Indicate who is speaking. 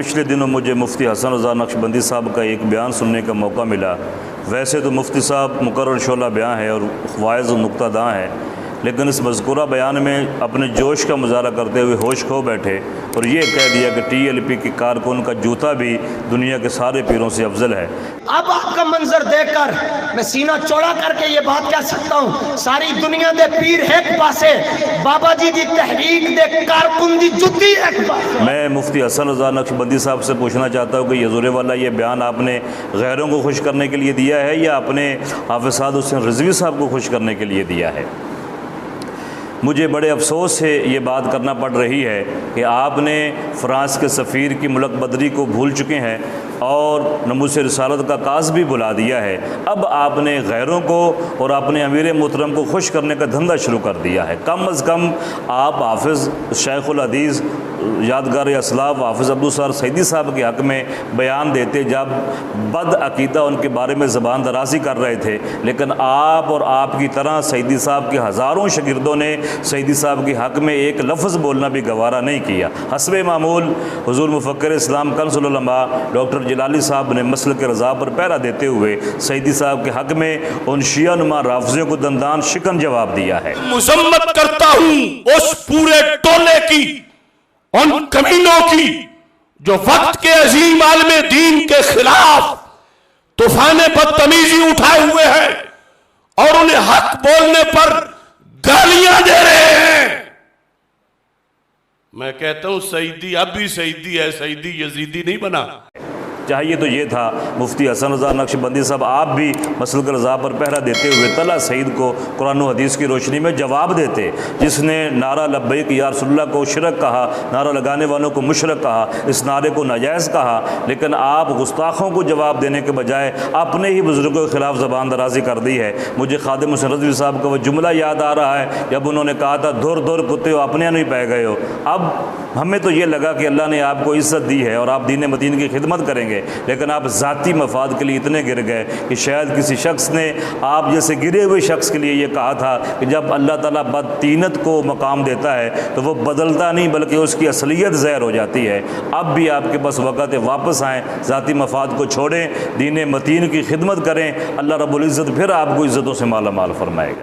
Speaker 1: पिछले दिनों मुझे मुफ्ती हसन रज़ा नक्शबंदी साहब का एक बयान सुनने का मौका मिला। वैसे तो मुफ्ती साहब मुकर्रर शोला बयान है और वाइज़ नुक्तादां है, लेकिन इस मज़कूरा बयान में अपने जोश का मुजाहरा करते हुए होश खो बैठे और ये कह दिया कि TLP के कारकुन का जूता भी दुनिया के सारे पीरों से अफजल है।
Speaker 2: अब आपका मंजर देखकर मैं सीना चौड़ा करके ये बात कह सकता हूँ, सारी दुनिया दे पीर एक पासे, बाबा जी दी तहरीक दे कारकुन दी जुत्ती एक पासे।
Speaker 1: मैं मुफ्ती हसन रज़ा नक्शबंदी साहब से पूछना चाहता हूँ कि यज़ुर वाला ये बयान आपने गैरों को खुश करने के लिए दिया है या अपने हाफ़िज़ साद हुसैन रिज़वी साहब को खुश करने के लिए दिया है? मुझे बड़े अफसोस से ये बात करना पड़ रही है कि आपने फ़्रांस के सफ़ीर की मुल्क बदरी को भूल चुके हैं और नमूस रिसालत का काज भी बुला दिया है। अब आपने गैरों को और अपने अमीर मोहतरम को खुश करने का धंधा शुरू कर दिया है। कम अज़ कम आप हाफ़िज़ शेखुल हदीस यादगार असलाफ हाफ़िज़ अब्दुल सत्तार सईदी साहब के हक़ में बयान देते जब बद अक़ीदा उनके बारे में ज़बान दराज़ी कर रहे थे, लेकिन आप और आपकी तरह सईदी साहब के हज़ारों शागिर्दों ने सईदी साहब के हक़ में एक लफ्ज़ बोलना भी गवारा नहीं किया। हस्बे मामूल हुज़ूर मुफ़क्किर इस्लाम कंज़ुल उलमा डॉक्टर जलाली साहब ने मसल के रज़ा पर पहरा देते हुए सईदी साहब के हक़ में उन शिया नुमा राफ़िज़ों को दंदान शिकन जवाब दिया है।
Speaker 3: मुज़म्मत करता हूँ उस पूरे टोले की, उन कमीनों की जो वक्त के अजीम आलमे दीन के खिलाफ तूफाने बदतमीजी उठाए हुए हैं और उन्हें हक बोलने पर गालियां दे रहे हैं। मैं कहता हूं सईदी अब भी सईदी है, सईदी यजीदी नहीं बना।
Speaker 1: चाहिए तो ये था मुफ्ती हसन रज़ा नक्शबंदी साहब आप भी मसल के रज़ा पर पहरा देते हुए तला सईद को कुरान और हदीस की रोशनी में जवाब देते, जिसने नारा लब्बैक या रसूलल्लाह को शिरक कहा, नारा लगाने वालों को मुशरक कहा, इस नारे को नाजायज़ कहा। लेकिन आप गुस्ताखों को जवाब देने के बजाय अपने ही बुज़ुर्गों के ख़िलाफ़ ज़बान दराज़ी कर दी है। मुझे खादिम हुसैन रिज़वी साहब का वह जुमला याद आ रहा है जब उन्होंने कहा था धुर धुर कुत्ते हो अपने नहीं पै गए हो। अब हमें तो ये लगा कि अल्लाह ने आपको इज़्ज़त दी है और आप दीन मतीन की खिदमत करेंगे, लेकिन आप ज़ाती मफाद के लिए इतने गिर गए कि शायद किसी शख्स ने आप जैसे गिरे हुए शख्स के लिए ये कहा था कि जब अल्लाह ताला बदतीनत को मकाम देता है तो वो बदलता नहीं बल्कि उसकी असलियत ज़हर हो जाती है। अब भी आपके पास वक़्त है, वापस आएँ, ज़ाती मफाद को छोड़ें, दीन मतीन की खिदमत करें। अल्लाह रब्बुल इज़्ज़त फिर आपको इज़्ज़तों से माला माल फरमाएगा।